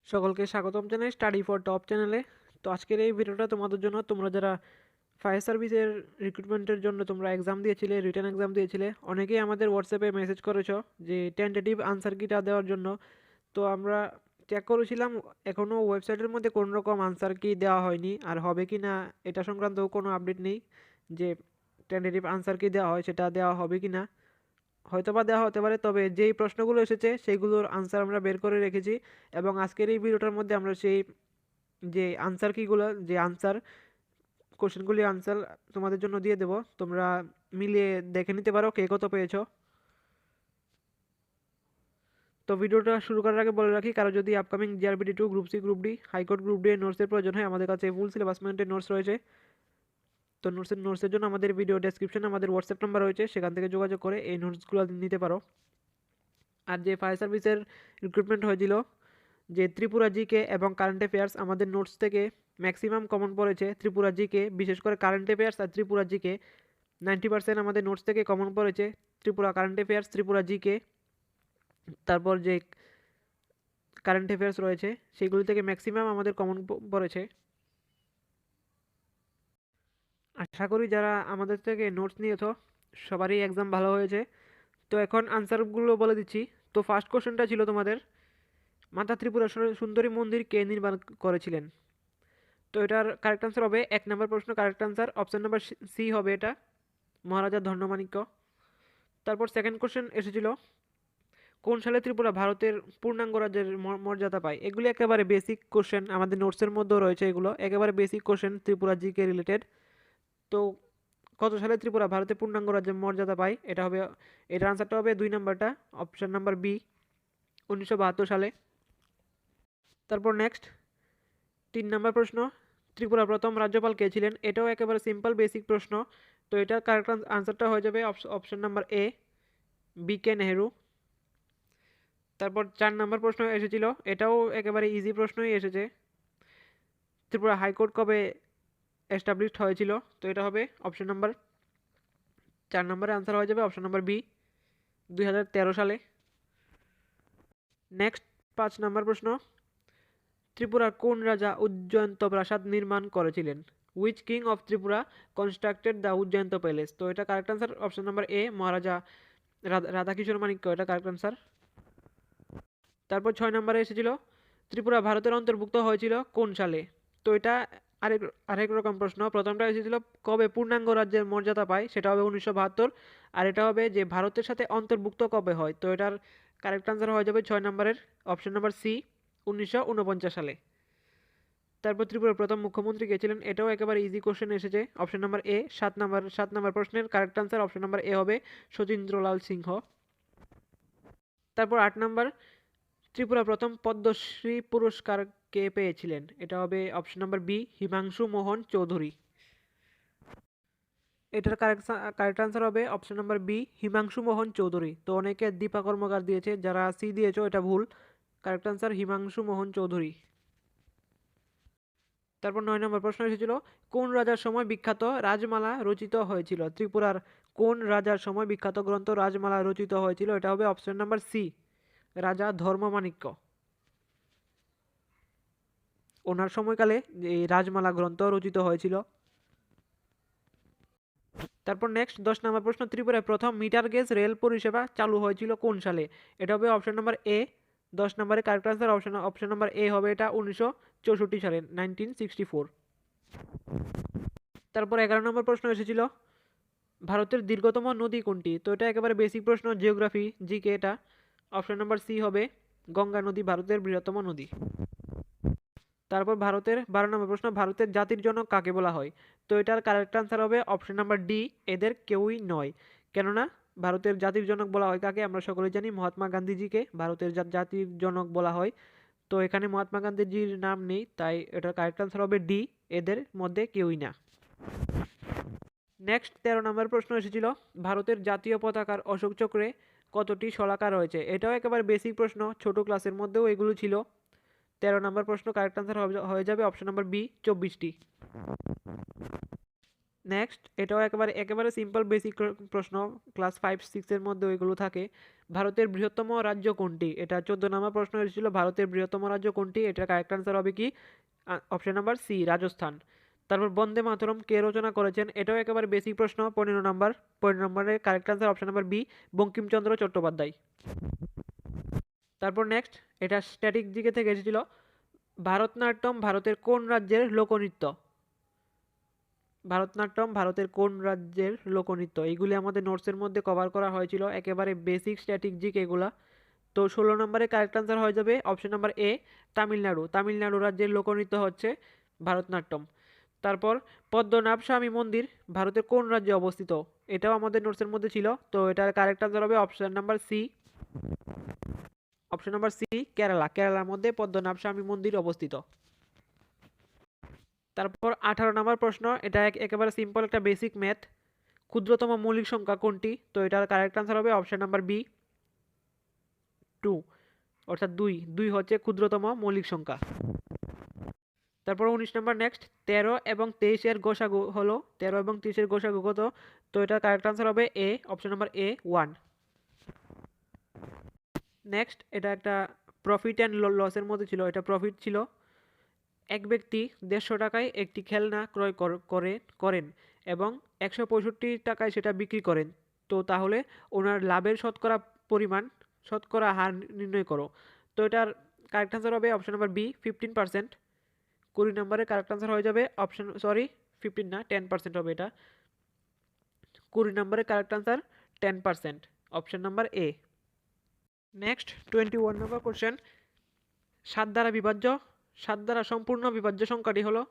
সকলকে স্বাগতম জানাই স্টাডি ফর টপ চ্যানেলে। তো আজকের এই ভিডিওটা তোমাদের জন্য, তোমরা যারা ফায়ার সার্ভিসের রিক্রুটমেন্টের জন্য তোমরা এক্সাম দিয়েছিলে, রিটেন এক্সাম দিয়েছিলে, অনেকেই আমাদের হোয়াটসঅ্যাপে মেসেজ করেছো যে টেন্টেটিভ আনসার কিটা দেওয়ার জন্য। তো আমরা চেক করেছিলাম, এখনও ওয়েবসাইটের মধ্যে কোনো রকম আনসার কি দেওয়া হয়নি, আর হবে কি না এটা সংক্রান্ত কোনো আপডেট নেই যে টেন্টেটিভ আনসার কি দেওয়া হয়, সেটা দেওয়া হবে কি না। হয়তোবা দেওয়া হতে পারে, তবে যেই প্রশ্নগুলো এসেছে সেইগুলোর আনসার আমরা বের করে রেখেছি, এবং আজকের এই ভিডিওটার মধ্যে আমরা সেই যে আনসার কিগুলো, যে আনসার কোশ্চেনগুলি আনসার তোমাদের জন্য দিয়ে দেব, তোমরা মিলিয়ে দেখে নিতে পারো কে কত পেয়েছো। তো ভিডিওটা শুরু করার আগে বলে রাখি, কারো যদি upcoming GRBD 2, group C, group D, high court group D এর নোটসের প্রয়োজন হয়, আমাদের কাছে ফুল সিলেবাসমেন্টের নোটস রয়েছে। তো নোটসের জন্য আমাদের ভিডিও ডেসক্রিপশনে আমাদের হোয়াটসঅ্যাপ নাম্বার রয়েছে, সেখান থেকে যোগাযোগ করে এই নোটসগুলো নিতে পারো। আর যে ফায়ার সার্ভিসের রিক্রুটমেন্ট হয়েছিল, যে ত্রিপুরা জিকে এবং কারেন্ট অ্যাফেয়ার্স, আমাদের নোটস থেকে ম্যাক্সিমাম কমন পড়েছে ত্রিপুরা জিকে, বিশেষ করে কারেন্ট অ্যাফেয়ার্স আর ত্রিপুরা জিকে 90% আমাদের নোটস থেকে কমন পড়েছে Tripura current affairs, Tripura GK. তারপর যে কারেন্ট অ্যাফেয়ার্স রয়েছে সেগুলি থেকে ম্যাক্সিমাম আমাদের কমন পড়েছে। আশা করি যারা আমাদের থেকে নোটস নিয়েছো সবারই এক্সাম ভালো হয়েছে। তো এখন আনসারগুলো বলে দিচ্ছি। তো ফার্স্ট কোশ্চেনটা ছিল তোমাদের, মাতা ত্রিপুরা সুন্দরী মন্দির কে নির্মাণ করেছিলেন? তো এটার কারেক্ট আনসার হবে 1 নম্বর প্রশ্ন, correct answer option number C হবে এটা, মহারাজা ধর্মমাণিক্য। তারপর সেকেন্ড কোশ্চেন এসেছিল, কোন সালে ত্রিপুরা ভারতের পূর্ণাঙ্গ রাজ্যের মর্যাদা পায়? এগুলি একেবারে বেসিক কোশ্চেন, আমাদের নোটসের মধ্যেও রয়েছে, এগুলো একেবারে basic question Tripura GK related. তো কত সালে ত্রিপুরা ভারতের পূর্ণাঙ্গ রাজ্যের মর্যাদা পায়? এটা হবে, এটার আনসারটা হবে 2 নম্বরটা, অপশন নাম্বার বি, 1972 সালে। তারপর নেক্সট 3 নম্বর প্রশ্ন, ত্রিপুরার প্রথম রাজ্যপাল কে ছিলেন? এটাও একেবারে সিম্পল বেসিক প্রশ্ন। তো এটার কারেক্ট আনসারটা হয়ে যাবে অপশন নাম্বার এ, বি কে নেহেরু। তারপর 4 নম্বর প্রশ্ন এসেছিল, এটাও একেবারে ইজি প্রশ্নই এসেছে, ত্রিপুরা হাইকোর্ট কবে এস্টাবলিশড হয়েছিল? তো এটা হবে অপশন নাম্বার 4 নম্বরের আনসার হয়ে যাবে অপশন নাম্বার বি, 2013 সালে। নেক্সট 5 নম্বর প্রশ্ন, ত্রিপুরার কোন রাজা উজ্জয়ন্ত প্রাসাদ নির্মাণ করেছিলেন? Which king of Tripura constructed the Ujjayanta palace? তো এটা correct answer option number A, Maharaja Radhakishore Manikya, এটা কারেক্ট আনসার। তারপর 6 নম্বরে এসেছিল, ত্রিপুরা ভারতের অন্তর্ভুক্ত হয়েছিল কোন সালে? তো এটা আরেক আরেক রকম প্রশ্ন। প্রথমটা এসেছিল কবে পূর্ণাঙ্গ রাজ্যের মর্যাদা পায়, সেটা হবে 1972। আর এটা হবে যে ভারতের সাথে অন্তর্ভুক্ত কবে হয়? তো এটার কারেক্ট আনসার হয়ে যাবে 6 নম্বরের অপশন নাম্বার সি, 1949 সালে। তারপর ত্রিপুরার প্রথম মুখ্যমন্ত্রী কে ছিলেন? এটাও একেবারে ইজি কোশ্চেন এসেছে, অপশন নাম্বার এ, 7 নম্বর প্রশ্নের কারেক্ট আনসার অপশন নাম্বার এ হবে শচীন্দ্রলাল সিংহ। তারপর 8 নম্বর, ত্রিপুরা প্রথম পদ্মশ্রী পুরস্কার কে পেয়েছিলেন? এটা হবে অপশন নাম্বার বি, হিমাংশু মোহন চৌধুরী। এটার কারেক্ট আনসার হবে অপশন নাম্বার বি, হিমাংশু মোহন চৌধুরী। তো অনেকে দীপা কর্মকার দিয়েছে, যারা সি দিয়েছো এটা ভুল, কারেক্ট আনসার হিমাংশু মোহন চৌধুরী। তারপর 9 নম্বর প্রশ্ন এসেছিল, কোন রাজার সময় বিখ্যাত রাজমালা রচিত হয়েছিল? ত্রিপুরার কোন রাজার সময় বিখ্যাত গ্রন্থ রাজমালা রচিত হয়েছিল? এটা হবে অপশন নাম্বার সি, রাজা ধর্মমাণিক্য। ওনার সময়কালে এই রাজমালা গ্রন্থ রচিত হয়েছিল। তারপর নেক্সট 10 নম্বর প্রশ্ন, ত্রিপুরায় প্রথম মিটার গেজ রেল পরিষেবা চালু হয়েছিল কোন সালে? এটা হবে অপশন নাম্বার এ, 10 নম্বরে কারেক্ট আনসার অপশন নাম্বার এ হবে এটা 1964 সালে, 1964। তারপর 11 নম্বর প্রশ্ন এসেছিল, ভারতের দীর্ঘতম নদী কোনটি? তো এটা একেবারে বেসিক প্রশ্ন, জিওগ্রাফি জিকে এটা, অপশন নাম্বার সি হবে গঙ্গা নদী ভারতের বৃহত্তম নদী। তারপর ভারতের 12 নম্বর প্রশ্ন, ভারতের জাতির জনক কাকে বলা হয়? তো এটার কারেক্ট আনসার হবে অপশন নাম্বার ডি, এদের কেউই নয়। কেননা ভারতের জাতির জনক বলা হয় কাকে? আমরা সকলেই জানি মহাত্মা গান্ধীজিকে ভারতের জাতির জনক বলা হয়। তো এখানে মহাত্মা গান্ধীজির নাম নেই, তাই এটার কারেক্ট আনসার হবে ডি, এদের মধ্যে কেউই না। নেক্সট 13 নম্বর প্রশ্ন এসেছিল, ভারতের জাতীয় পতাকার অশোক চক্রে কতটি শলাকা রয়েছে? এটাও একেবারে বেসিক প্রশ্ন, ছোট ক্লাসের মধ্যেও এগুলো ছিল। 13 নম্বর প্রশ্ন কারেক্ট আনসার হয়ে যাবে অপশন নাম্বার বি, 24টি। নেক্সট, এটাও একেবারে একেবারে সিম্পল বেসিক প্রশ্ন, ক্লাস 5-6 এর মধ্যে ওইগুলো থাকে। ভারতের বৃহত্তম রাজ্য কোনটি? এটা 14 নম্বর প্রশ্ন এসেছিল, ভারতের বৃহত্তম রাজ্য কোনটি? এটার কারেক্ট আনসার হবে কি? Option number C, Rajasthan. তারপর বন্দে মাতরম কে রচনা করেছেন? এটাও একেবারে বেসিক প্রশ্ন, 15 নম্বর। 15 নম্বরের correct answer option number B, Bankimchandra Chattopadhyay. তারপর নেক্সট, এটা স্ট্যাটিক জিকে থেকে এসেছিল, ভারতনাট্যম ভারতের কোন রাজ্যের লোকনৃত্য? ভারতনাট্যম ভারতের কোন রাজ্যের লোকনৃত্য? এইগুলি আমাদের নোটসের মধ্যে কভার করা হয়েছিল, একেবারে বেসিক স্ট্র্যাটেজিক এগুলা। তো 16 নম্বরে কারেক্ট আনসার হয়ে যাবে অপশন নাম্বার এ, তামিলনাড়ু। তামিলনাড়ু রাজ্যের লোকনৃত্য হচ্ছে ভারতনাট্যম। তারপর পদ্মনাভ স্বামী মন্দির ভারতের কোন রাজ্যে অবস্থিত? এটাও আমাদের নোটসের মধ্যে ছিল, তো এটার কারেক্ট আনসার হবে option number C, option number C, Kerala. কেরালার মধ্যে পদ্মনাভ স্বামী মন্দির অবস্থিত। তারপর 18 নম্বর প্রশ্ন, এটা একেবারে সিম্পল একটা বেসিক ম্যাথ। ক্ষুদ্রতম মৌলিক সংখ্যা কোনটি? তো এটার কারেক্ট আনসার হবে অপশন নাম্বার বি, 2, অর্থাৎ 2। 2 হচ্ছে ক্ষুদ্রতম মৌলিক সংখ্যা। তারপর 19 নম্বর নেক্সট, 13 এবং 23-এর গোসাগু হলো, 13 এবং 23-এর গোসাগু কত? তো এটার কারেক্ট আনসার হবে এ, অপশন নাম্বার এ, 1। নেক্সট, এটা একটা প্রফিট অ্যান্ড লসের মধ্যে ছিল, এটা প্রফিট ছিল। এক ব্যক্তি 150 টাকায় একটি খেলনা ক্রয় করেন এবং 165 টাকায় সেটা বিক্রি করেন, তো তাহলে ওনার লাভের শতকরা পরিমাণ, শতকরা হার নির্ণয় করো। তো এটার কারেক্ট আনসার হবে অপশন নাম্বার বি, 15%। 20 নম্বরে কারেক্ট আনসার হয়ে যাবে অপশন, সরি 15 না, 10% হবে এটা। 20 নম্বরে কারেক্ট আনসার 10%, অপশন নাম্বার এ। নেক্সট, 21 নম্বর কোশ্চেন, 7 দ্বারা বিভাজ্য, 7 দ্বারা সম্পূর্ণ বিভাজ্য সংখ্যাটি হলো,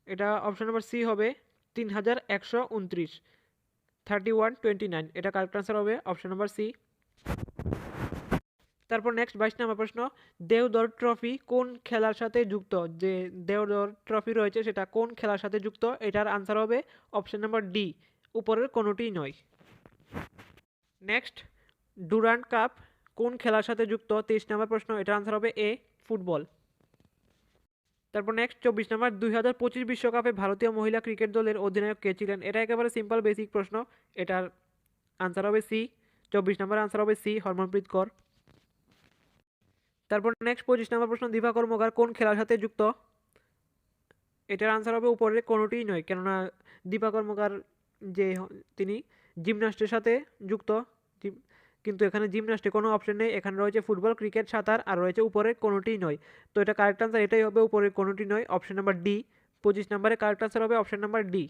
এটা অপশন নাম্বার সি হবে 3129, 3129। এটা কারেক্ট আনসার হবে অপশন নাম্বার সি। তারপর নেক্সট 22 নম্বর প্রশ্ন, দেওধর ট্রফি কোন খেলার সাথে যুক্ত? যে দেওধর ট্রফি রয়েছে সেটা কোন খেলার সাথে যুক্ত? এটার আনসার হবে অপশন নাম্বার ডি, উপরের কোনোটিই নয়। নেক্সট, ডুরান্ড কাপ কোন খেলার সাথে যুক্ত? 23 নম্বর প্রশ্ন, এটার আনসার হবে এ, ফুটবল। তারপর নেক্সট 24 নম্বর, 2025 বিশ্বকাপে ভারতীয় মহিলা ক্রিকেট দলের অধিনায়ক কে ছিলেন? এটা একেবারে সিম্পল বেসিক প্রশ্ন, এটার আনসার হবে সি, 24 নম্বর আনসার হবে সি, হরমনপ্রীত কৌর। তারপর নেক্সট 25 নম্বর প্রশ্ন, দীপা কর্মকার কোন খেলার সাথে যুক্ত? এটার আনসার হবে উপরের কোনোটিই নয়, কেননা দীপা কর্মকার যে তিনি জিমন্যাস্টের সাথে যুক্ত, কিন্তু এখানে জিমন্যাস্টে কোনো অপশন নেই, এখানে রয়েছে ফুটবল, ক্রিকেট, সাঁতার, আর রয়েছে উপরের কোনোটিই নয়। তো এটা কারেক্ট আনসার এটাই হবে, উপরের কোনোটি নয়, অপশন নাম্বার ডি। 25 নম্বরে কারেক্ট আনসার হবে অপশন নাম্বার ডি।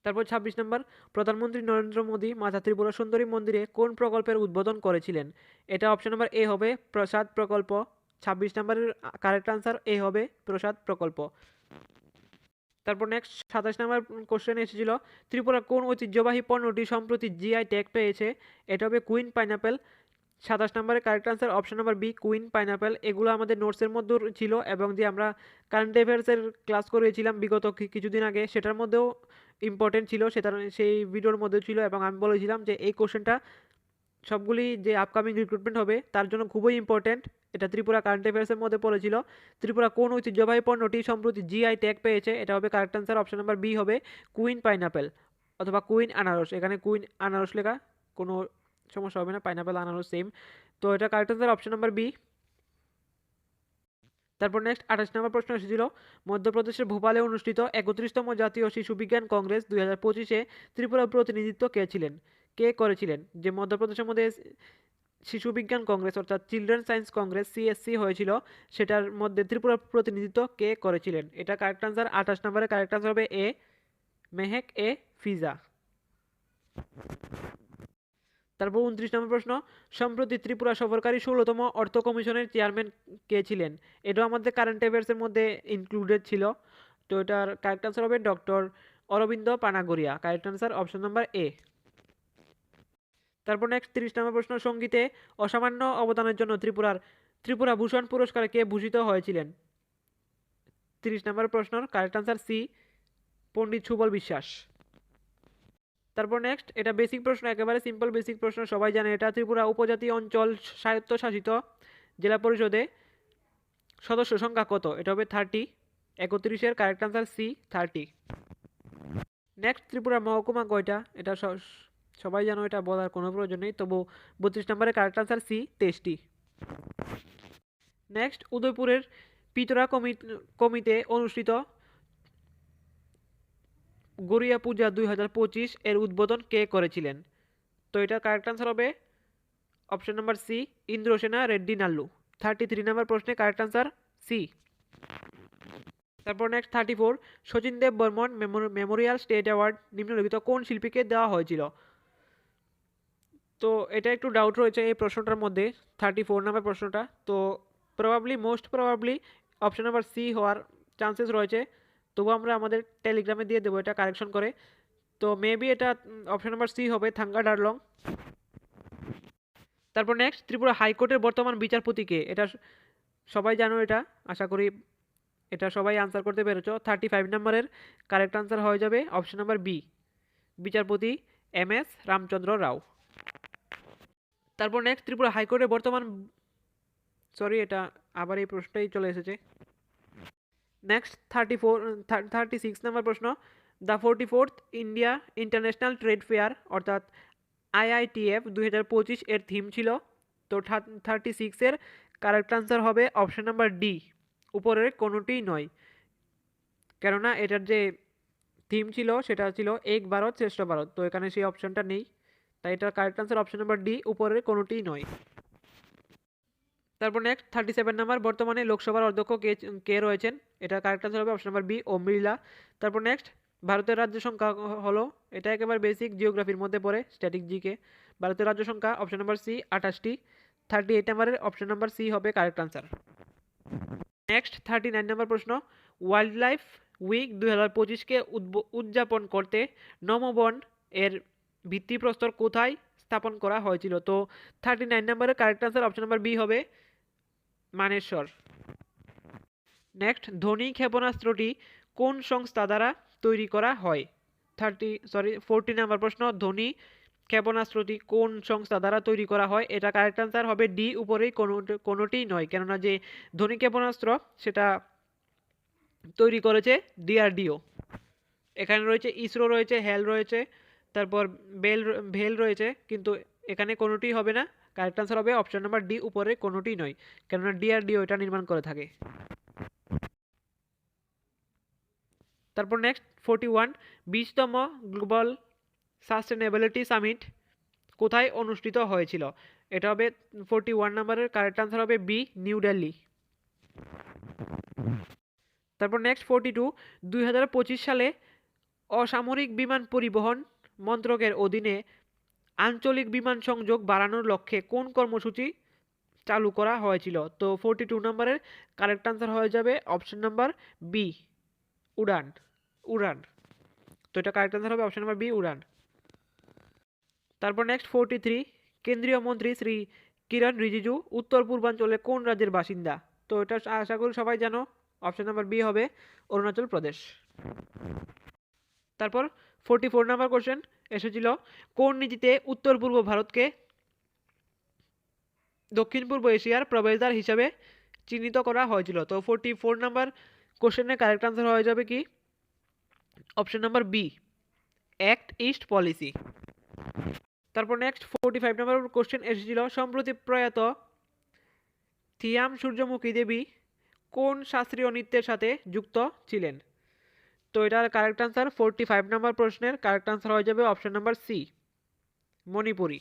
তারপর 26 নম্বর, প্রধানমন্ত্রী নরেন্দ্র মোদী মাতা ত্রিপুরা সুন্দরী মন্দিরে কোন প্রকল্পের উদ্বোধন করেছিলেন? এটা অপশন নাম্বার এ হবে, প্রসাদ প্রকল্প। 26 নম্বরের কারেক্ট আনসার এ হবে, প্রসাদ প্রকল্প। তারপর নেক্সট 27 নম্বর কোশ্চেন এসেছিল, ত্রিপুরা কোন ঐতিহ্যবাহী পণ্যটি সম্প্রতি জিআই ট্যাগ পেয়েছে? এটা হবে কুইন পাইনাপেল। 27 নম্বরে correct answer option number B, queen pineapple. এগুলো আমাদের নোটসের মধ্যে ছিল, এবং যে আমরা কারেন্ট অ্যাফেয়ার্সের ক্লাস করেছিলাম বিগত কিছুদিন আগে, সেটার মধ্যেও ইম্পর্টেন্ট ছিল, সেই ভিডিওর মধ্যে ছিল, এবং আমি বলেছিলাম যে এই কোশ্চেনটা সবগুলি যে আপকামিং রিক্রুটমেন্ট হবে তার জন্য খুবই ইম্পর্টেন্ট। এটা ত্রিপুরা কারেন্ট অ্যাফেয়ার্সের মধ্যে পড়েছিল। ত্রিপুরা কোন ঐতিহ্যবাহী পণ্যটি সম্প্রতি জিআই ট্যাগ পেয়েছে? এটা হবে correct answer option number B হবে, কুইন পাইনাপেল অথবা কুইন আনারস। এখানে কুইন আনারস লেখা, কোনো সমস্যা হবে না, পাইনাপেল আনারস সেম। তো এটা correct answer option number B. তারপর নেক্সট 28 নম্বর প্রশ্ন এসেছিল, মধ্যপ্রদেশের ভোপালে অনুষ্ঠিত 31তম জাতীয় শিশু বিজ্ঞান কংগ্রেস 2025-এ ত্রিপুরার প্রতিনিধিত্ব কে করেছিলেন? যে মধ্যপ্রদেশের মধ্যে শিশু বিজ্ঞান কংগ্রেস অর্থাৎ চিলড্রেন সায়েন্স কংগ্রেস সিএসসি হয়েছিল, সেটার মধ্যে ত্রিপুরার প্রতিনিধিত্ব কে করেছিলেন? এটা কারেক্ট আনসার 28 নম্বরে কারেক্ট আনসার হবে এ, মেহেক এ ফিজা। তারপর 29 নম্বর প্রশ্ন, সম্প্রতি ত্রিপুরা সফরকারী 16তম অর্থ কমিশনের চেয়ারম্যান কে ছিলেন? এটাও আমাদের কারেন্ট অ্যাফেয়ার্সের মধ্যে ইনক্লুডেড ছিল। তো এটার কারেক্ট আনসার হবে doctor Arvind Panagariya. Correct answer option number A. তারপর নেক্সট 30 নম্বর প্রশ্ন, সঙ্গীতে অসামান্য অবদানের জন্য ত্রিপুরা ভূষণ পুরস্কারে কে ভূষিত হয়েছিলেন? 30 নম্বর প্রশ্ন কারেক্ট আনসার সি, পণ্ডিত সুবল বিশ্বাস। তারপর নেক্সট, এটা বেসিক প্রশ্ন, একেবারে সিম্পল বেসিক প্রশ্ন, সবাই জানে এটা। ত্রিপুরা উপজাতি অঞ্চল স্বায়ত্তশাসিত জেলা পরিষদে সদস্য সংখ্যা কত? এটা হবে 30। 31-এর correct answer C, 30। Next Tripura মহকুমা কয়টা, এটা সবাই জানো, এটা বলার কোনো প্রয়োজন নেই, তবু 32 নম্বরের কারেক্ট আনসার সি, 23টি। নেক্সট উদয়পুরের পিতরা কমিতে অনুষ্ঠিত গড়িয়া পূজা 2025 এর উদ্বোধন কে করেছিলেন? তো এটার কারেক্ট আনসার হবে option number C, Indrasena Reddy Nallu. 33 নম্বর প্রশ্নে কারেক্ট আনসার সি। তারপর next 34, Sachin Dev Burman memorial state award নিম্নলিখিত কোন শিল্পীকে দেওয়া হয়েছিল? তো এটা একটু ডাউট রয়েছে এই প্রশ্নটার মধ্যে, 34 নম্বর প্রশ্নটা। তো most probably option number C হওয়ার চান্সেস রয়েছে, তবু আমরা আমাদের টেলিগ্রামে দিয়ে দেবো এটা কারেকশন করে। তো মেবি এটা অপশন নাম্বার সি হবে, থাঙ্গা ডারলং। তারপর নেক্সট ত্রিপুরা হাইকোর্টের বর্তমান বিচারপতিকে, এটা সবাই জানো, এটা আশা করি এটা সবাই আনসার করতে পেরেছ। 35 নম্বরের কারেক্ট আনসার হয়ে যাবে অপশন নাম্বার বি, বিচারপতি MS রামচন্দ্র রাও। তারপর নেক্সট ত্রিপুরা হাইকোর্টের বর্তমান, সরি এটা আবার এই প্রশ্নটাই চলে এসেছে। নেক্সট 36 নম্বর প্রশ্ন, the 44th India international trade fair অর্থাৎ IITF 2025 এর থিম ছিল। তো 36 এর কারেক্ট আনসার হবে অপশন নাম্বার ডি, উপরের কোনোটিই নয়, কেননা এটার যে থিম ছিল সেটা ছিল এক ভারত শ্রেষ্ঠ ভারত, তো এখানে সেই অপশনটা নেই, তাই এটার correct answer option number D, উপরের কোনোটিই নয়। তারপর নেক্সট 37 নাম্বার, বর্তমানে লোকসভার অধ্যক্ষ কে কে রয়েছেন? এটা কারেক্ট আনসার হবে option number B, Om Birla. তারপর নেক্সট, ভারতের রাজ্য সংখ্যা হলো, এটা একেবারে বেসিক জিওগ্রাফির মধ্যে পড়ে, স্ট্যাটিক জিকে। ভারতের রাজ্য সংখ্যা অপশন নাম্বার সি, 28টি। 38 নাম্বারের অপশন নাম্বার সি হবে কারেক্ট আনসার। নেক্সট 39 নম্বর প্রশ্ন, ওয়াইল্ড লাইফ উইক 2025কে উদযাপন করতে নমবন এর ভিত্তিপ্রস্তর কোথায় স্থাপন করা হয়েছিল? তো 39 নম্বরের correct answer option number B হবে, মানেশ্বর। নেক্সট, ধ্বনি ক্ষেপণাস্ত্রটি কোন সংস্থা দ্বারা তৈরি করা হয়? 40 নম্বর প্রশ্ন, ধ্বনি ক্ষেপণাস্ত্রটি কোন সংস্থা দ্বারা তৈরি করা হয়? এটা কারেক্ট আনসার হবে ডি, উপরেই কোনোটিই নয়, কেননা যে ধ্বনি ক্ষেপণাস্ত্র সেটা তৈরি করেছে DRDO। এখানে রয়েছে ইসরো, রয়েছে হেল রয়েছে, তারপর ভেল রয়েছে, কিন্তু এখানে কোনোটি হবে না, কারেক্ট আনসার হবে অপশন নাম্বার ডি, উপরে কোনোটি নয়, কেননা DRDO এটা নির্মাণ করে থাকে। তারপর নেক্সট 41, 20তম গ্লোবাল সাস্টেনেবিলিটি সামিট কোথায় অনুষ্ঠিত হয়েছিল? এটা হবে 41 নম্বরের কারেক্ট আনসার হবে বি, নিউ দিল্লি। তারপর নেক্সট 42, 2025 সালে অসামরিক বিমান পরিবহন মন্ত্রকের অধীনে আঞ্চলিক বিমান সংযোগ বাড়ানোর লক্ষ্যে কোন কর্মসূচি চালু করা হয়েছিল? তো 42 নম্বরের কারেক্ট আনসার হয়ে যাবে অপশন নাম্বার বি, উড়ান। উড়ান, তো এটা কারেক্ট আনসার হবে অপশন নাম্বার বি, উড়ান। তারপর নেক্সট 43, কেন্দ্রীয় মন্ত্রী শ্রী কিরণ রিজিজু উত্তর পূর্বাঞ্চলে কোন রাজ্যের বাসিন্দা? তো এটা আশা করি সবাই জানো, অপশন নাম্বার বি হবে, অরুণাচল প্রদেশ। তারপর 44 নাম্বার কোশ্চেন এসেছিল, কোন নীতিতে উত্তর পূর্ব ভারতকে দক্ষিণ পূর্ব এশিয়ার প্রবেশদ্বার হিসাবে চিহ্নিত করা হয়েছিল? তো 44 নাম্বার কোশ্চেনের কারেক্ট আনসার হয়ে যাবে কি, option number B, act east policy. তারপর নেক্সট 45 নাম্বার কোশ্চেন এসেছিল, সম্প্রতি প্রয়াত থিয়াম সূর্যমুখী দেবী কোন শাস্ত্রীয় নৃত্যের সাথে যুক্ত ছিলেন? তো এটার কারেক্ট আনসার 45 নাম্বার প্রশ্নের কারেক্ট আনসার হয়ে যাবে অপশন নাম্বার সি, মণিপুরী।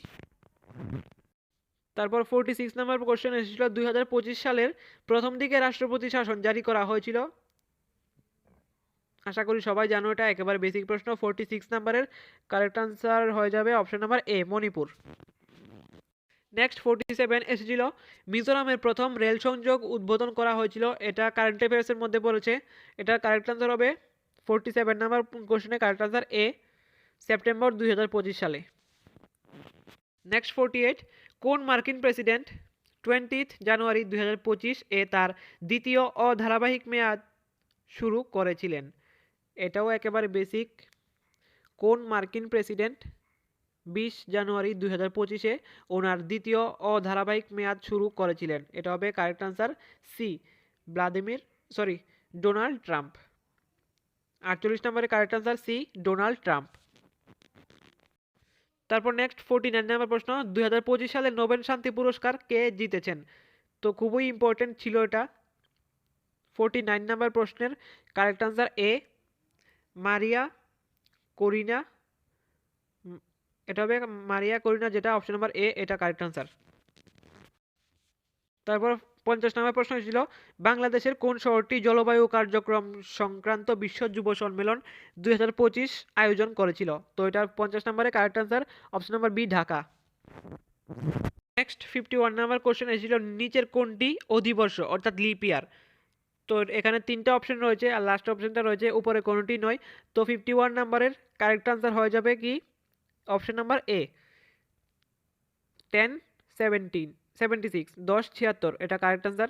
তারপর 46 নাম্বার কোশ্চেন এসেছিল, 2025 সালের প্রথম দিকে রাষ্ট্রপতি শাসন জারি করা হয়েছিল। আশা করি সবাই জানো, এটা একেবারে বেসিক প্রশ্ন। 46 নাম্বারের কারেক্ট আনসার হয়ে যাবে অপশন নাম্বার এ, মণিপুর। নেক্সট 47 এসেছিল, মিজোরামের প্রথম রেল সংযোগ উদ্বোধন করা হয়েছিল। এটা কারেন্ট অ্যাফেয়ার্সের মধ্যে পড়েছে, এটা কারেক্ট আনসার হবে 47 নাম্বার কোশ্চেনের কারেক্ট আনসার এ, সেপ্টেম্বর 2025 সালে। নেক্সট 48, কোন মার্কিন প্রেসিডেন্ট 20 জানুয়ারি 2025 এ তার দ্বিতীয় অধারাবাহিক মেয়াদ শুরু করেছিলেন? এটাও একেবারে বেসিক, কোন মার্কিন প্রেসিডেন্ট 20 জানুয়ারি 2025-এ ওনার দ্বিতীয় অধারাবাহিক মেয়াদ শুরু করেছিলেন? এটা হবে correct answer C, Donald Trump. 48 নম্বরে correct answer C, Donald Trump. তারপর নেক্সট 49 নম্বর প্রশ্ন, 2025 সালে নোবেল শান্তি পুরস্কার কে জিতেছেন? তো খুবই ইম্পর্টেন্ট ছিল এটা। 49 নম্বর প্রশ্নের কারেক্ট আনসার এ, মারিয়া করিনা। এটা হবে মারিয়া করিনা, যেটা অপশন নাম্বার এ, এটা কারেক্ট আনসার। তারপর 50 নম্বর প্রশ্ন ছিল, বাংলাদেশের কোন শহরটি জলবায়ু কার্যক্রম সংক্রান্ত বিশ্ব যুব সম্মেলন 2025 আয়োজন করেছিল? তো এটা 50 নম্বরে correct answer option number B, Dhaka. Next 51 নম্বর কোশ্চেন এসেছিল, নিচের কোনটি অধিবর্ষ অর্থাৎ লিপ ইয়ার? তো এখানে তিনটা অপশন রয়েছে আর লাস্ট অপশনটা রয়েছে উপরে কোনোটি নয়। তো 51 নম্বরের কারেক্ট আনসার হয়ে যাবে কি অপশন নাম্বার এ, 1076, 1076, এটা কারেক্ট আনসার।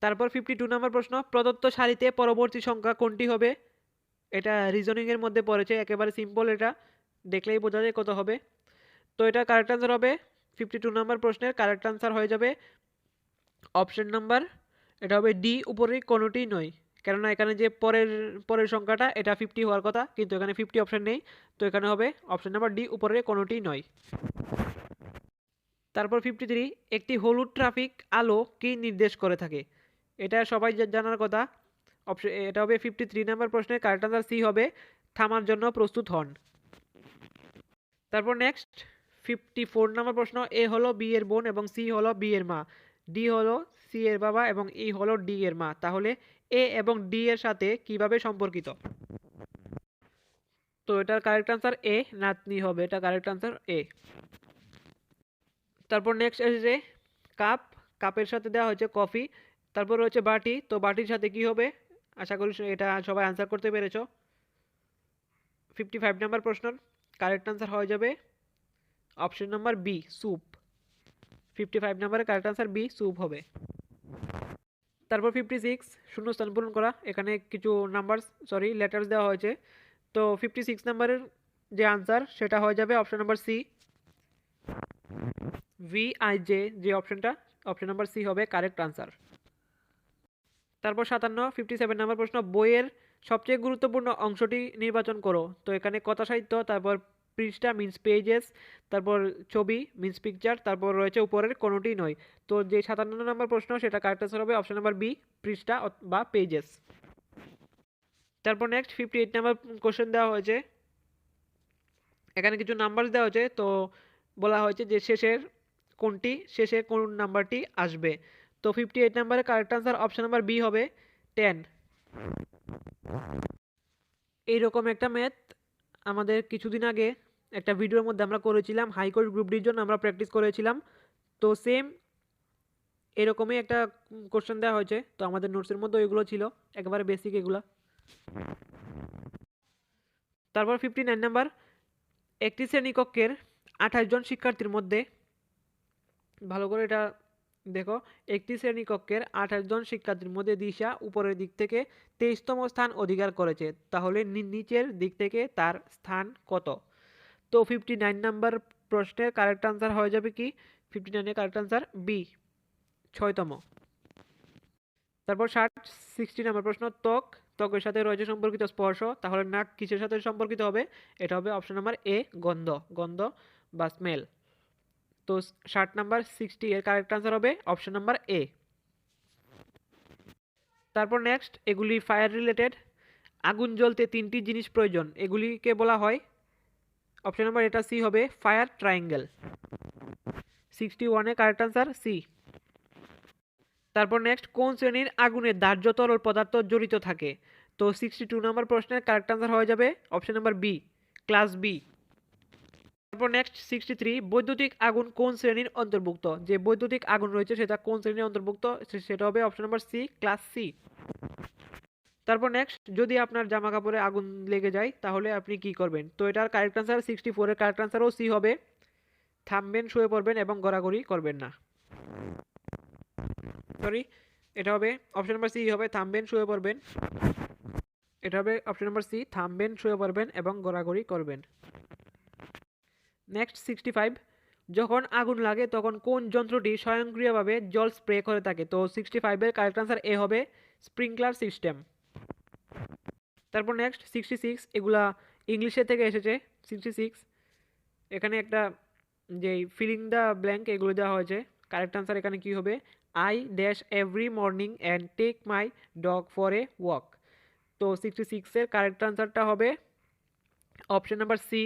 তারপর 52 নম্বর প্রশ্ন, প্রদত্ত সারিতে পরবর্তী সংখ্যা কোনটি হবে? এটা রিজনিং এর মধ্যে পড়েছে, একেবারে সিম্পল, এটা দেখলেই বোঝা যায় কত হবে। তো এটা কারেক্ট আনসার হবে 52 নম্বর প্রশ্নের কারেক্ট আনসার হয়ে যাবে অপশন নাম্বার, এটা হবে ডি, উপরে কোনোটি নয়। কেননা এখানে যে পরের পরের সংখ্যাটা এটা 50 হওয়ার কথা, কিন্তু এখানে 50 অপশন নেই, তো এখানে হবে অপশন নাম্বার ডি, উপরে কোনোটি নয়। তারপর 53, একটি হলুদ ট্রাফিক আলো কি নির্দেশ করে থাকে? এটা সবাই জানার কথা। অপশন এটা হবে 53 নম্বর প্রশ্নের কারেক্ট আনসার সি হবে, থামার জন্য প্রস্তুত হন। তারপর নেক্সট 54 নম্বর প্রশ্ন, এ হলো বি এর বোন এবং সি হলো বি এর মা, ডি হলো সি এর বাবা এবং ই হলো ডি এর মা, তাহলে এ এবং ডি এর সাথে কিভাবে সম্পর্কিত? তো এটার কারেক্ট আনসার এ, নাতনি হবে, এটা কারেক্ট আনসার এ। তারপর নেক্সট এসেছে কাপ, কাপের সাথে দেওয়া হয়েছে কফি। তারপর রয়েছে বাটি, তো বাটির সাথে কি হবে? আশা করি এটা সবাই আনসার করতে পেরেছো। 55 নাম্বার প্রশ্ন কারেক্ট আনসার হয়ে যাবে অপশন নাম্বার বি, স্যুপ। 55 নম্বরের কারেক্ট আনসার বি, স্যুপ হবে। তারপর 56 শূন্যস্থান পূরণ করা, এখানে কিছু নাম্বার লেটার্স দেওয়া হয়েছে। তো 56 নম্বরের যে আনসার সেটা হয়ে যাবে অপশন নাম্বার সি, VIJ, যে অপশনটা অপশন নাম্বার সি হবে কারেক্ট আনসার। তারপর 57 নম্বর প্রশ্ন, বইয়ের সবচেয়ে গুরুত্বপূর্ণ অংশটি নির্বাচন করো। তো এখানে কথা সাহিত্য, তারপর পৃষ্ঠা মিন্স পেজেস, তারপর ছবি মিন্স পিকচার, তারপর রয়েছে উপরের কোনোটি নয়। তো যে 57 নম্বর প্রশ্ন সেটা কারেক্ট আনসার হবে অপশন নাম্বার বি, পৃষ্ঠা বা পেজেস। তারপর নেক্সট 58 নাম্বার কোশ্চেন দেওয়া হয়েছে, এখানে কিছু নাম্বার দেওয়া হয়েছে, তো বলা হয়েছে যে শেষে কোন নাম্বারটি আসবে। তো 58 নাম্বারের correct answer option number B হবে 10। এইরকম একটা ম্যাথ আমাদের কিছুদিন আগে একটা ভিডিওর মধ্যে আমরা করেছিলাম, হাইকোর্ট গ্রুপ ডির জন্য আমরা প্র্যাকটিস করেছিলাম। তো সেম এরকমই একটা কোশ্চেন দেওয়া হয়েছে, তো আমাদের নোটসের মধ্যে ওইগুলো ছিল, একেবারে বেসিক এগুলো। তারপর 59 নাম্বার, একটি শ্রেণীকক্ষের 28 জন শিক্ষার্থীর মধ্যে, ভালো করে এটা দেখো, একটি শ্রেণীকক্ষের 28 জন শিক্ষার্থীর মধ্যে দিশা উপরের দিক থেকে 23তম স্থান অধিকার করেছে, তাহলে নিচের দিক থেকে তার স্থান কত? তো 59 নাম্বার প্রশ্নের কারেক্ট আনসার হয়ে যাবে কি 59 এর কারেক্ট আনসার বি, 6তম। তারপর 60 নাম্বার প্রশ্ন, ত্বকের সাথে রয়েছে সম্পর্কিত স্পর্শ, তাহলে নাক কিসের সাথে সম্পর্কিত হবে? এটা হবে অপশন নাম্বার এ, গন্ধ বা স্মেল। তো 60 এর কারেক্ট আনসার হবে অপশন নাম্বার এ। তারপর নেক্সট, এগুলি ফায়ার রিলেটেড। আগুন জ্বলতে 3টি জিনিস প্রয়োজন, এগুলিকে বলা হয়, অপশন নাম্বার এটা সি হবে, ফায়ার ট্রায়াঙ্গেল। 61 এর কারেক্ট আনসার সি। তারপর নেক্সট, কোন শ্রেণীর আগুনে দাহ্য তরল পদার্থ জড়িত থাকে? তো 62 নম্বর প্রশ্নের কারেক্ট আনসার হয়ে যাবে option number B, class B. তারপর নেক্সট 63, বৈদ্যুতিক আগুন কোন শ্রেণীর অন্তর্ভুক্ত? যে বৈদ্যুতিক আগুন রয়েছে সেটা কোন শ্রেণীর অন্তর্ভুক্ত? সেটা হবে option number C, class C. তারপর নেক্সট, যদি আপনার জামা কাপড়ে আগুন লেগে যায় তাহলে আপনি কি করবেন? তো এটার কারেক্ট আনসার 64 এর কারেক্ট আনসারও সি হবে, থামবেন, শুয়ে পড়বেন এবং গড়াগড়ি করবেন না। এটা হবে অপশন নাম্বার সি হবে, থামবেন, শুয়ে পড়বেন। এটা হবে অপশন নাম্বার সি, থামবেন, শুয়ে পড়বেন এবং গড়াগড়ি করবেন। নেক্সট 65, যখন আগুন লাগে তখন কোন যন্ত্রটি স্বয়ংক্রিয়ভাবে জল স্প্রে করে থাকে? তো 65 এর কারেক্ট আনসার এ হবে, স্প্রিংকলার সিস্টেম। তারপর নেক্সট 66, এগুলা ইংলিশে থেকে এসেছে। 66 এখানে একটা যে ফিলিং দ্য ব্ল্যাঙ্ক এগুলো দেওয়া হয়েছে। কারেক্ট আনসার এখানে কি হবে? I dash every morning and take my dog for a walk. তো 66 এর কারেক্ট আনসারটা হবে অপশন নাম্বার সি,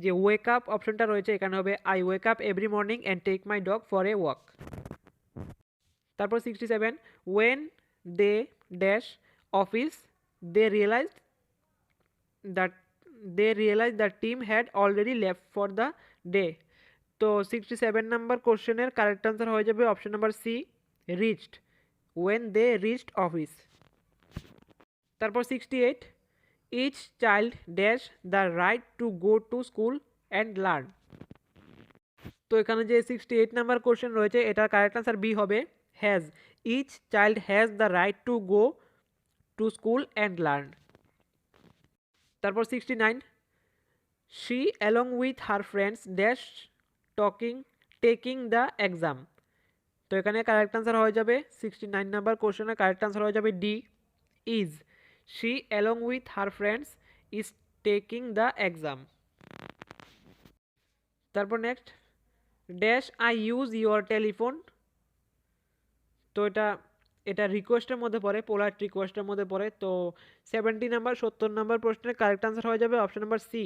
যে ওয়েক আপ অপশনটা রয়েছে এখানে হবে I wake up every morning and take my dog for a walk. তারপর 67, when they dash office they realize that the team had already left for the day. তো 67 number কোশ্চেনের correct answer হয়ে যাবে option number C, reached, when they reached office. তারপর 68, each child dash the right to go to school and learn. তো এখানে যে 68 number question রয়েছে এটার কারেক্ট আনসার বি হবে, has, each child has the right to go to school and learn. তারপর 69, she along with her friends dash taking the exam. তো এখানে correct answer হয়ে যাবে 69 নাম্বার কোশ্চেনের কারেক্ট আনসার হয়ে যাবে D, is, she along with her friends is taking the exam. তারপর next, dash I use your telephone. তো এটা রিকোয়েস্টের মধ্যে পড়ে, পোলাইট রিকোয়েস্টের মধ্যে পড়ে। তো 70 নাম্বার প্রশ্নের কারেক্ট আনসার হয়ে যাবে option number C,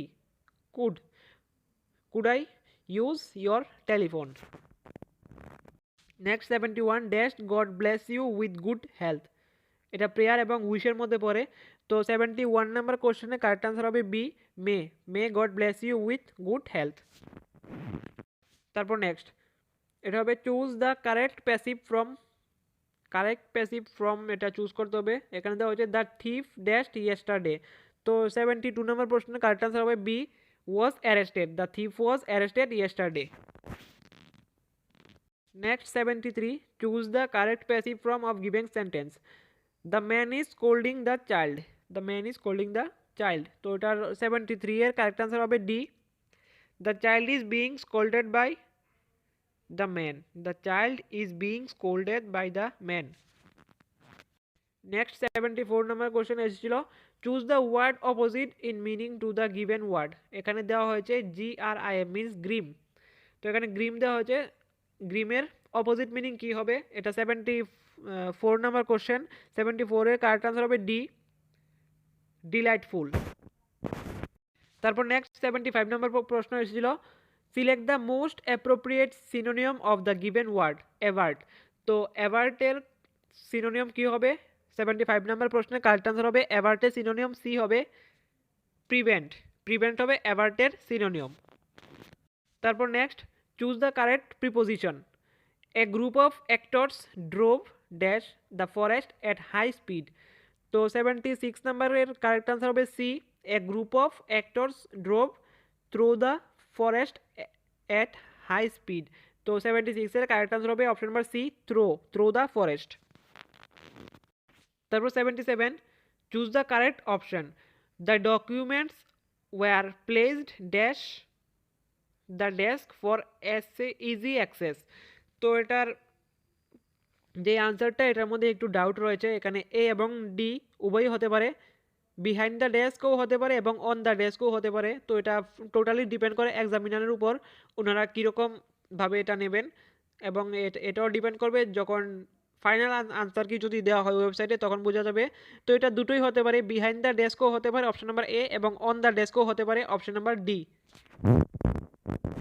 could I use your telephone. Next 71, dash God bless you with good health. এটা প্রেয়ার এবং উইশের মধ্যে পড়ে। তো 71 নাম্বার কোশ্চেনের কারেক্ট আনসার হবে B, may God bless you with good health. তারপর নেক্সট এটা হবে choose the correct passive form, এটা চুজ করতে হবে। এখানে দেওয়া হচ্ছে দ্য থিফ ড্যাশড ইয়েস্টারডে। তো 72 নম্বর প্রশ্নের কারেক্ট আনসার হবে B, was arrested, the thief was arrested yesterday. Next 73, choose the correct passive from of given sentence. The man is scolding the child, তো এটার 73 এর কারেক্ট আনসার হবে D, the child is being scolded by the man, the child is being scolded by the man. Next 74 number question এসেছিল, choose the word opposite in meaning to the given word। এখানে দেওয়া হয়েছে GRIM means grim। তো এখানে Grimm দেওয়া হয়েছে, গ্রিমের opposite meaning কি হবে? এটা 74 নাম্বার কোশ্চেন। 74 এর কারেক্ট আনসার হবে ডি, ডিলাইটফুল। তারপর নেক্সট 75 নাম্বার প্রশ্ন এসেছিল, select the most appropriate synonym of the given word avert. তো অ্যাভার্টের সিনোনিয়াম কি হবে? 75 নাম্বার প্রশ্নের কারেক্ট আনসার হবে অ্যাভার্টের সিনোনিয়াম সি হবে প্রিভেন্ট হবে অ্যাভার্টের সিনোনিয়াম। তারপর next, choose the correct preposition. A group of actors drove dash the forest at high speed. তো 76 নাম্বারের কারেক্ট আনসার হবে C, a group of actors drove through the forest at high speed. তো 76 এর correct answer হবে option number C, through the forest. তারপর 77, choose the correct option. The documents were placed dash the desk for easy access. তো এটার যে আনসারটা এটার মধ্যে একটু ডাউট রয়েছে। এখানে এ এবং ডি উভয়ই হতে পারে, বিহাইন্ড দ্য ডেস্কও হতে পারে এবং অন দ্য ডেস্কও হতে পারে। তো এটা টোটালি ডিপেন্ড করে এক্সামিনারের উপর, ওনারা কীরকমভাবে এটা নেবেন। এবং এটাও ডিপেন্ড করবে যখন ফাইনাল আনসার কি যদি দেওয়া হয় ওয়েবসাইটে, তখন বোঝা যাবে। তো এটা দুটোই হতে পারে, বিহাইন্ড দ্য ডেস্কও হতে পারে অপশন নাম্বার এ, এবং অন দ্য ডেস্কও হতে পারে অপশন নাম্বার ডি।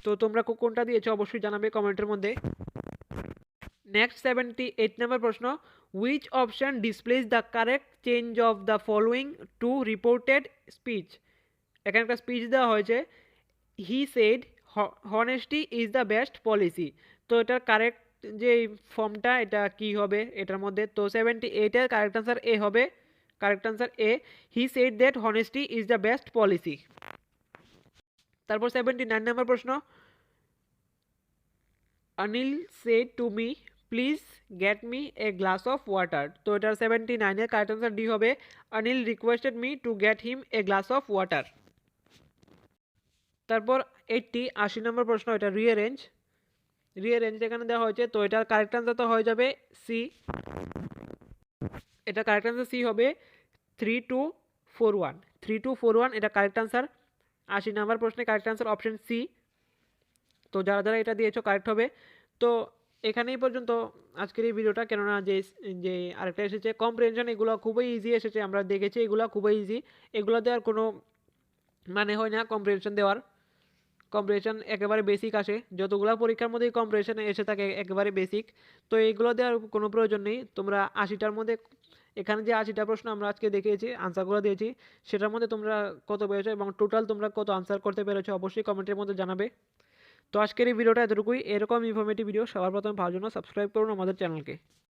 তো তোমরা কোনটা দিয়েছো অবশ্যই জানাবে কমেন্টের মধ্যে। নেক্সট 78 নম্বর প্রশ্ন, which option displays the correct change of the following to reported speech. এখানে একটা স্পিচ দেওয়া হয়েছে, he said honesty is the best policy. তো এটার কারেক্ট যে ফর্মটা এটা কি হবে এটার মধ্যে? তো 78 এর কারেক্ট আনসার এ হবে, he said that honesty is the best policy. তারপর 79 নম্বর প্রশ্ন, Anil said to me please get me a glass of water. তো এটার 79 এর কারেক্ট আনসার ডি হবে, Anil requested me to get him a glass of water. তারপর 80 নম্বর প্রশ্ন, এটা রিঅ্যারেঞ্জ এখানে দেওয়া হয়েছে। তো এটার কারেক্ট আনসার তো হয়ে যাবে সি, এটা কারেক্ট আনসার সি হবে 3 to 3241, 3241 এটা কারেক্ট আনসার। 80 নাম্বার প্রশ্নে কারেক্ট আনসার অপশন সি। তো যারা যারা এটা দিয়েছো কারেক্ট হবে। তো এখানেই পর্যন্ত আজকের এই ভিডিওটা, কেননা যে যে আরেকটা এসেছে কম্প্রিহেনশন, এগুলো খুবই ইজি এসেছে, আমরা দেখেছি এগুলো খুবই ইজি। এগুলো দেওয়ার কোনো মানে হয় না কম্প্রিহেনশন দেওয়ার। কম্প্রিহেনশন একেবারে বেসিক আসে, যতগুলো পরীক্ষার মধ্যেই কম্প্রিহেনশন এসে থাকে একেবারে বেসিক। তো এইগুলো দেওয়ার কোনো প্রয়োজন নেই। তোমরা 80টার মধ্যে, এখানে যে 80টা প্রশ্ন আমরা আজকে দেখিয়েছি আনসারগুলো দিয়েছি, সেটার মধ্যে তোমরা কত পেরেছো এবং টোটাল তোমরা কত আনসার করতে পেরেছো অবশ্যই কমেন্টের মধ্যে জানাবে। তো আজকের এই ভিডিওটা এতটুকুই। এরকম ইনফরমেটিভ ভিডিও সবার প্রথমে পাওয়ার জন্য সাবস্ক্রাইব করুন আমাদের চ্যানেলকে।